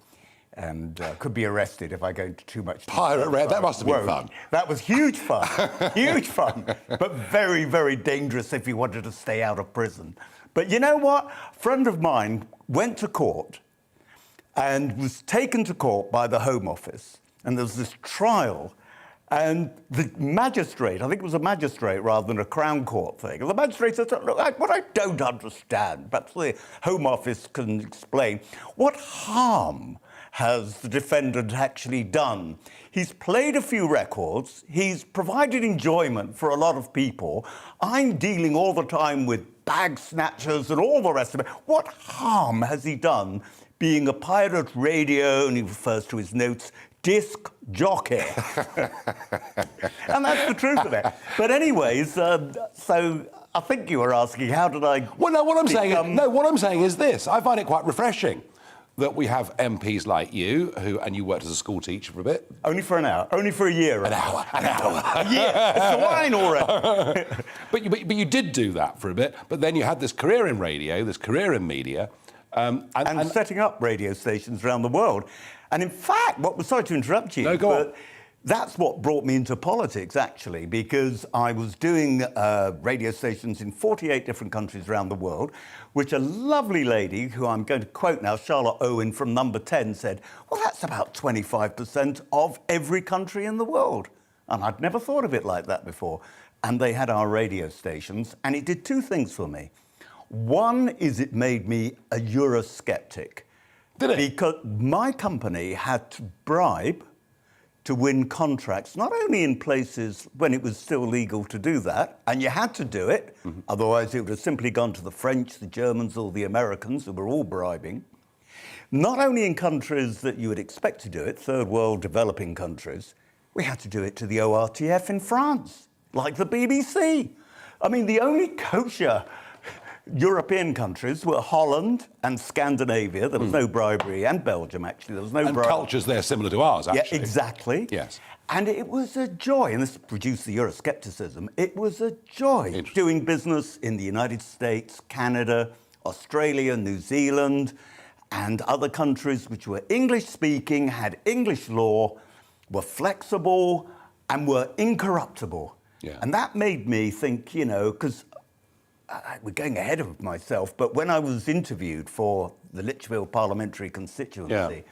and could be arrested if I go into too much detail. Pirate radio, that must have been fun. That was huge fun, huge fun, but very, very dangerous if you wanted to stay out of prison. But you know what? A friend of mine went to court and was taken to court by the Home Office, and there was this trial, and the magistrate, I think it was a magistrate rather than a Crown Court thing, and the magistrate said, look, what I don't understand, perhaps the Home Office can explain, what harm has the defendant actually done? He's played a few records, he's provided enjoyment for a lot of people, I'm dealing all the time with bag snatchers and all the rest of it. What harm has he done being a pirate radio, and he refers to his notes, disc jockey? And that's the truth of it. But anyways, so I think you were asking, how did I... Well, no, what I'm saying is this. I find it quite refreshing that we have MPs like you, and you worked as a school teacher for a bit. Only for an hour, only for a year. An hour. A year, it's the wine already. but you did do that for a bit, but then you had this career in radio, this career in media, and setting up radio stations around the world. And in fact, sorry to interrupt you, but that's what brought me into politics, actually, because I was doing radio stations in 48 different countries around the world, which a lovely lady, who I'm going to quote now, Charlotte Owen from Number 10, said, well, that's about 25% of every country in the world. And I'd never thought of it like that before. And they had our radio stations, and it did two things for me. One is it made me a Eurosceptic. Did it? Because my company had to bribe to win contracts, not only in places when it was still legal to do that, and you had to do it, otherwise it would have simply gone to the French, the Germans, or the Americans, who were all bribing. Not only in countries that you would expect to do it, third world developing countries, we had to do it to the ORTF in France, like the BBC. I mean, the only kosher European countries were Holland and Scandinavia. There was no bribery, and Belgium, actually. There was no bribery. And cultures there similar to ours, actually. Yeah, exactly. Yes. And it was a joy, and this produced the Euroscepticism. It was a joy doing business in the United States, Canada, Australia, New Zealand, and other countries which were English-speaking, had English law, were flexible, and were incorruptible. Yeah. And that made me think, you know, because we're going ahead of myself, but when I was interviewed for the Lichfield parliamentary constituency,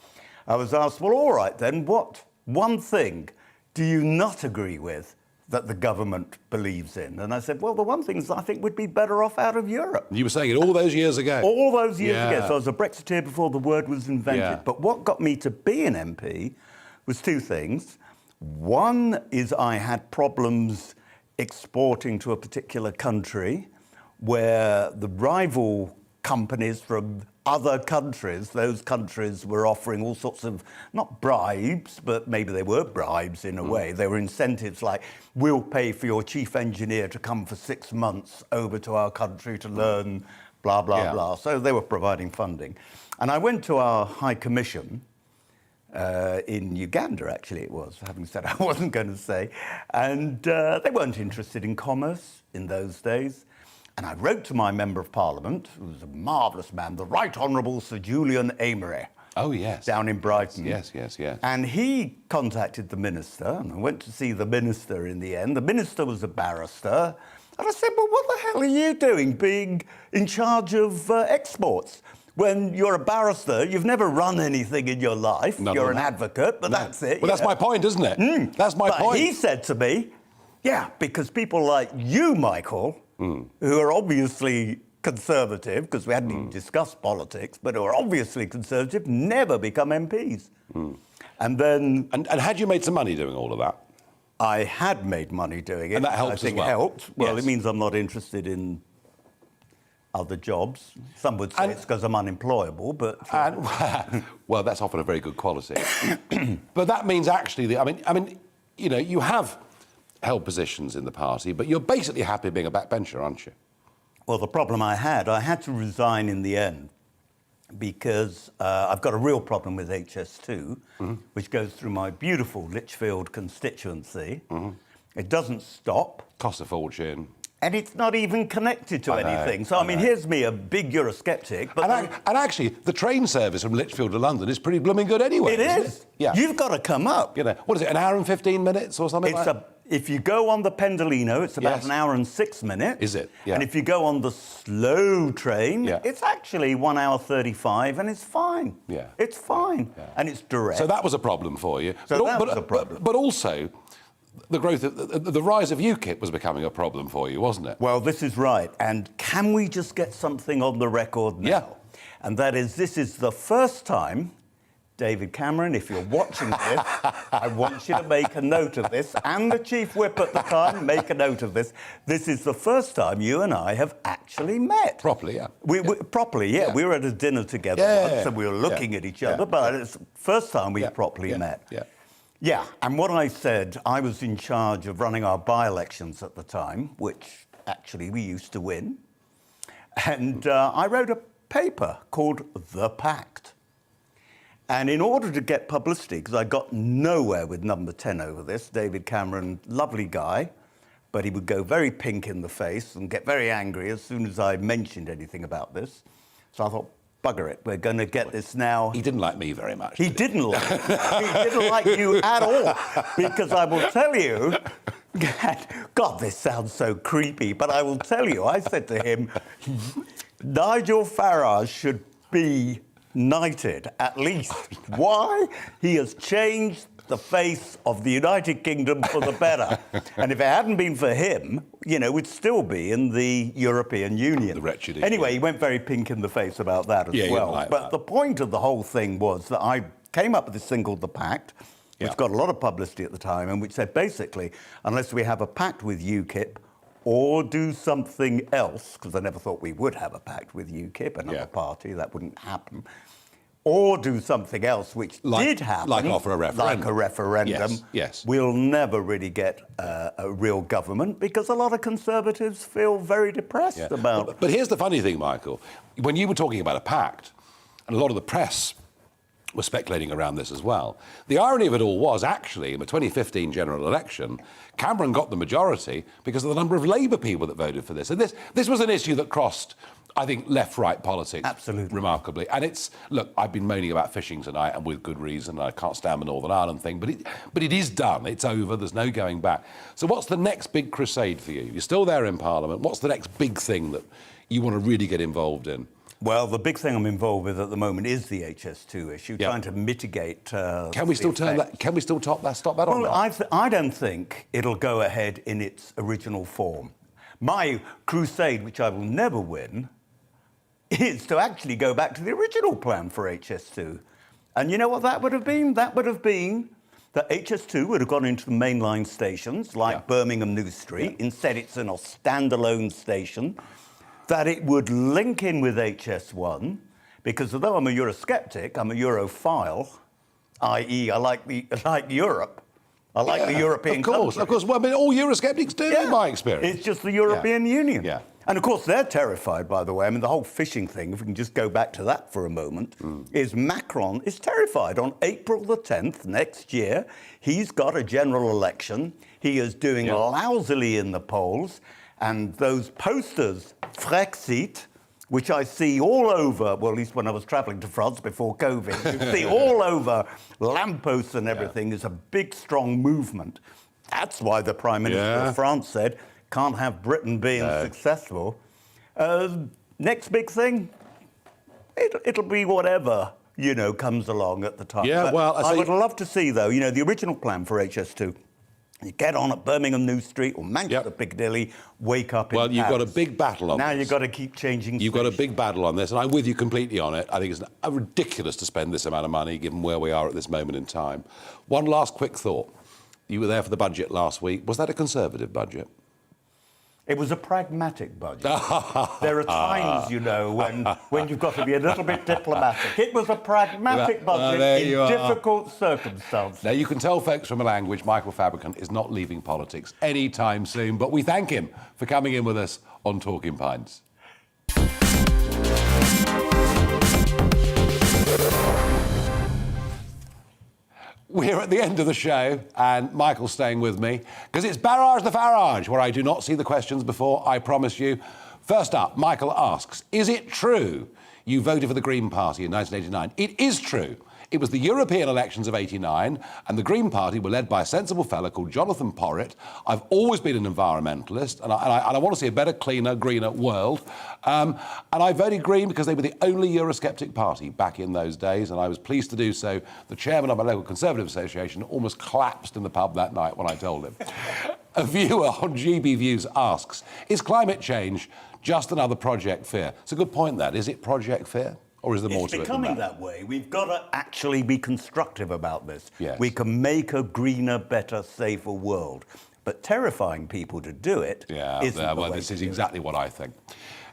I was asked, well, all right then, what one thing do you not agree with that the government believes in? And I said, well, the one thing is I think we'd be better off out of Europe. You were saying it all those years ago. All those years ago. So I was a Brexiteer before the word was invented. Yeah. But what got me to be an MP was two things. One is I had problems exporting to a particular country where the rival companies from other countries, those countries were offering all sorts of, not bribes, but maybe they were bribes in a way. They were incentives like, we'll pay for your chief engineer to come for 6 months over to our country to learn blah, blah, blah. So they were providing funding. And I went to our High Commission in Uganda, actually it was, having said I wasn't going to say, and they weren't interested in commerce in those days. And I wrote to my Member of Parliament, who was a marvellous man, the Right Honourable Sir Julian Amery. Oh, yes. Down in Brighton. Yes, yes, yes. And he contacted the Minister, and I went to see the Minister in the end. The Minister was a barrister. And I said, well, what the hell are you doing being in charge of exports? When you're a barrister, you've never run anything in your life. You're an advocate, but that's it. Well, that's my point, isn't it? That's my point. He said to me, yeah, because people like you, Michael, who are obviously conservative, because we hadn't even discussed politics, but who are obviously conservative, never become MPs. And then... And had you made some money doing all of that? I had made money doing it. And that helps I think as well. Helped. Well, Yes. it means I'm not interested in other jobs. Some would say it's because I'm unemployable, but... well, that's often a very good quality. But that means actually, I mean, you know, you have held positions in the party, but you're basically happy being a backbencher, aren't you? Well, the problem I had to resign in the end because I've got a real problem with HS2, which goes through my beautiful Lichfield constituency. It doesn't stop. Costs a fortune. And it's not even connected to anything. So, I mean, here's me, a big Eurosceptic. But and actually, the train service from Lichfield to London is pretty blooming good anyway. It is. Yeah. You've got to come up. You know, what is it, an hour and 15 minutes or something like that? If you go on the Pendolino, it's about an hour and 6 minutes. Is it? Yeah. And if you go on the slow train, it's actually 1 hour 35, and it's fine. Yeah. It's fine. Yeah. And it's direct. So that was a problem for you. So that was a problem. But also, the growth of the rise of UKIP was becoming a problem for you, wasn't it? Well, this is right. And can we just get something on the record now? Yeah. And that is, this is the first time, David Cameron, if you're watching this, I want you to make a note of this, and the Chief Whip at the time, make a note of this. This is the first time you and I have actually met. Properly, yeah. Properly, yeah. We were at a dinner together once, and we were looking at each other, but it's the first time we properly met. Yeah. Yeah, and what I said, I was in charge of running our by-elections at the time, which actually we used to win. And I wrote a paper called The Pact. And in order to get publicity, because I got nowhere with number 10 over this, David Cameron, lovely guy, but he would go very pink in the face and get very angry as soon as I mentioned anything about this. So I thought, bugger it, we're going to get this now. He didn't like me very much. He didn't like me. He didn't like you at all, because I will tell you, God, this sounds so creepy, but I will tell you, I said to him, Nigel Farage should be knighted, at least. Why? He has changed the face of the United Kingdom for the better. And if it hadn't been for him, you know, we'd still be in the European Union. The wretched. Anyway, he went very pink in the face about that as well. Like but that. the point of the whole thing was that I came up with this thing called The Pact, which got a lot of publicity at the time, and which said, basically, unless we have a pact with UKIP, or do something else, because I never thought we would have a pact with UKIP, another party, that wouldn't happen, or do something else, which did happen. Like offer a referendum. Like a referendum. Yes. We'll never really get a real government, because a lot of Conservatives feel very depressed about... But here's the funny thing, Michael. When you were talking about a pact, and a lot of the press were speculating around this as well, the irony of it all was, actually, in the 2015 general election, Cameron got the majority because of the number of Labour people that voted for this. And this was an issue that crossed, I think, left-right politics. Absolutely. Remarkably. And it's, look, I've been moaning about fishing tonight, and with good reason. I can't stand the Northern Ireland thing, but it is done. It's over. There's no going back. So what's the next big crusade for you? You're still there in Parliament. What's the next big thing that you want to really get involved in? Well, the big thing I'm involved with at the moment is the HS2 issue, trying to mitigate. Can we still turn that? Can we still stop that? Well, I don't think it'll go ahead in its original form. My crusade, which I will never win, is to actually go back to the original plan for HS2. And you know what that would have been? That would have been that HS2 would have gone into the mainline stations like Birmingham New Street. Instead, it's in a standalone station. That it would link in with HS1, because although I'm a Eurosceptic, I'm a Europhile, i.e. I like Europe. I like the European countries. Of course. Well, I mean, all Eurosceptics do, in my experience. It's just the European Union. Yeah. And, of course, they're terrified, by the way. I mean, the whole fishing thing, if we can just go back to that for a moment, is Macron is terrified. On April the 10th next year, he's got a general election. He is doing lousily in the polls. And those posters, Frexit, which I see all over, well, at least when I was travelling to France before COVID, you see all over lampposts and everything, is a big, strong movement. That's why the Prime Minister of France said, can't have Britain being successful. Next big thing, it'll be whatever, you know, comes along at the time. Yeah, but well, I would love to see, though, you know, the original plan for HS2. You get on at Birmingham New Street or Manchester Piccadilly, wake up in Well, you've Paris. got a big battle on Now this. you've got to keep changing You've got a big battle on this, and I'm with you completely on it. I think it's ridiculous to spend this amount of money, given where we are at this moment in time. One last quick thought. You were there for the budget last week. Was that a Conservative budget? It was a pragmatic budget. There are times, you know, when you've got to be a little bit diplomatic. It was a pragmatic budget in difficult circumstances. Now, you can tell, folks, from a language, Michael Fabricant is not leaving politics anytime soon, but we thank him for coming in with us on Talking Pints. we're at the end of the show, and Michael's staying with me, because it's Barrage the Farage, where I do not see the questions before, I promise you. First up, Michael asks, is it true you voted for the Green Party in 1989? It is true. It was the European elections of '89, and the Green Party were led by a sensible fella called Jonathan Porritt. I've always been an environmentalist, and I want to see a better, cleaner, greener world. And I voted Green because they were the only Eurosceptic party back in those days, and I was pleased to do so. The chairman of my local Conservative association almost collapsed in the pub that night when I told him. A viewer on GBNews asks, is climate change just another Project Fear? It's a good point, that. Is it Project Fear? Or is there more to it? It's becoming that way. We've got to actually be constructive about this. Yes. We can make a greener, better, safer world. But terrifying people to do it isn't the way this to is do it. exactly what I think.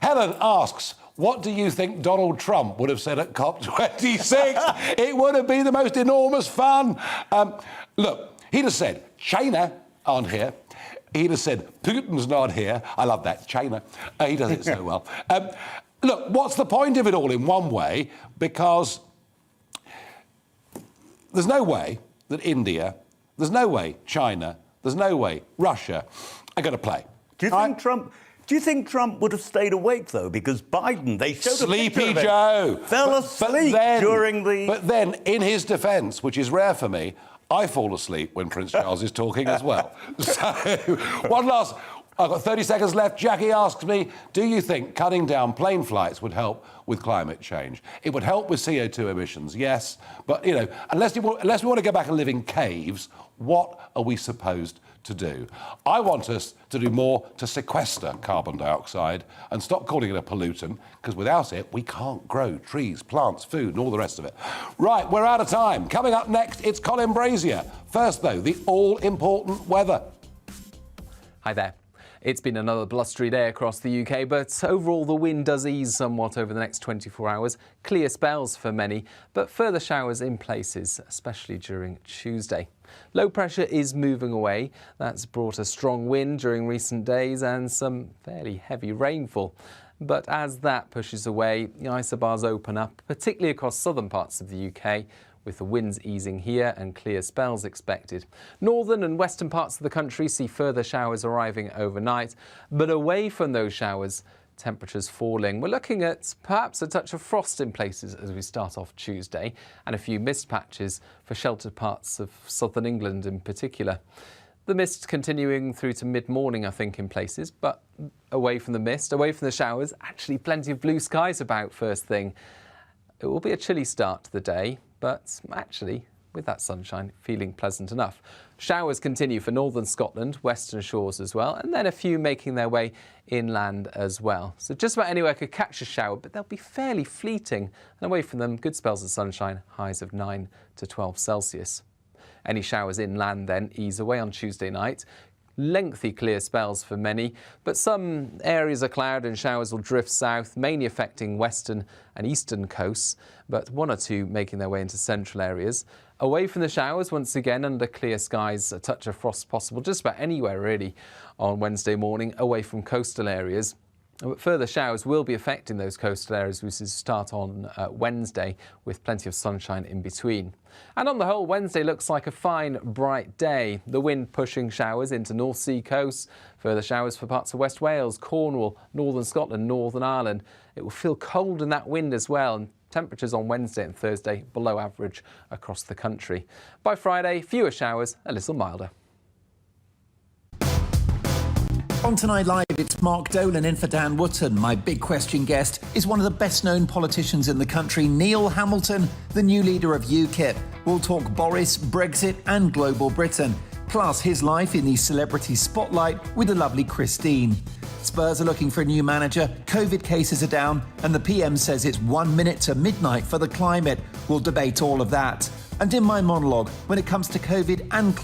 Helen asks, what do you think Donald Trump would have said at COP26? It would have been the most enormous fun. Look, he'd have said, China aren't here. He'd have said, Putin's not here. I love that, China. He does it so well. Look, what's the point of it all in one way? Because there's no way that India, there's no way China, there's no way Russia are going to play. Do you think Trump would have stayed awake, though? Because Biden, they showed Sleepy a picture of Joe. Fell asleep during the... But then, in his defence, which is rare for me, I fall asleep when Prince Charles is talking as well. So, one last... I've got 30 seconds left. Jackie asks me, do you think cutting down plane flights would help with climate change? It would help with CO2 emissions, yes. But, you know, unless we want to go back and live in caves, what are we supposed to do? I want us to do more to sequester carbon dioxide and stop calling it a pollutant, because without it, we can't grow trees, plants, food, and all the rest of it. Right, we're out of time. Coming up next, it's Colin Brazier. First, though, the all-important weather. Hi there. It's been another blustery day across the UK, but overall the wind does ease somewhat over the next 24 hours. Clear spells for many, but further showers in places, especially during Tuesday. Low pressure is moving away. That's brought a strong wind during recent days and some fairly heavy rainfall. But as that pushes away, the isobars open up, particularly across southern parts of the UK, with the winds easing here and clear spells expected. Northern and western parts of the country see further showers arriving overnight, but away from those showers, temperatures falling. We're looking at perhaps a touch of frost in places as we start off Tuesday, and a few mist patches for sheltered parts of southern England in particular. The mist continuing through to mid-morning, I think, in places, but away from the mist, away from the showers, actually plenty of blue skies about first thing. It will be a chilly start to the day, but actually, with that sunshine, feeling pleasant enough. Showers continue for northern Scotland, western shores as well, and then a few making their way inland as well. So just about anywhere could catch a shower, but they'll be fairly fleeting. And away from them, good spells of sunshine, highs of 9 to 12 Celsius. Any showers inland then ease away on Tuesday night. Lengthy clear spells for many, but some areas of cloud and showers will drift south, mainly affecting western and eastern coasts, but one or two making their way into central areas. Away from the showers, once again, under clear skies, a touch of frost possible just about anywhere really on Wednesday morning, away from coastal areas. But further showers will be affecting those coastal areas we start on Wednesday, with plenty of sunshine in between. And on the whole, Wednesday looks like a fine, bright day. The wind pushing showers into North Sea coasts, further showers for parts of West Wales, Cornwall, northern Scotland, Northern Ireland. It will feel cold in that wind as well, and temperatures on Wednesday and Thursday below average across the country. By Friday, fewer showers, a little milder. On Tonight Live, it's Mark Dolan in for Dan Wootton. My big question guest is one of the best-known politicians in the country, Neil Hamilton, the new leader of UKIP. We'll talk Boris, Brexit and global Britain, plus his life in the celebrity spotlight with the lovely Christine. Spurs are looking for a new manager, COVID cases are down, and the PM says it's 1 minute to midnight for the climate. We'll debate all of that. And in my monologue, when it comes to COVID and climate,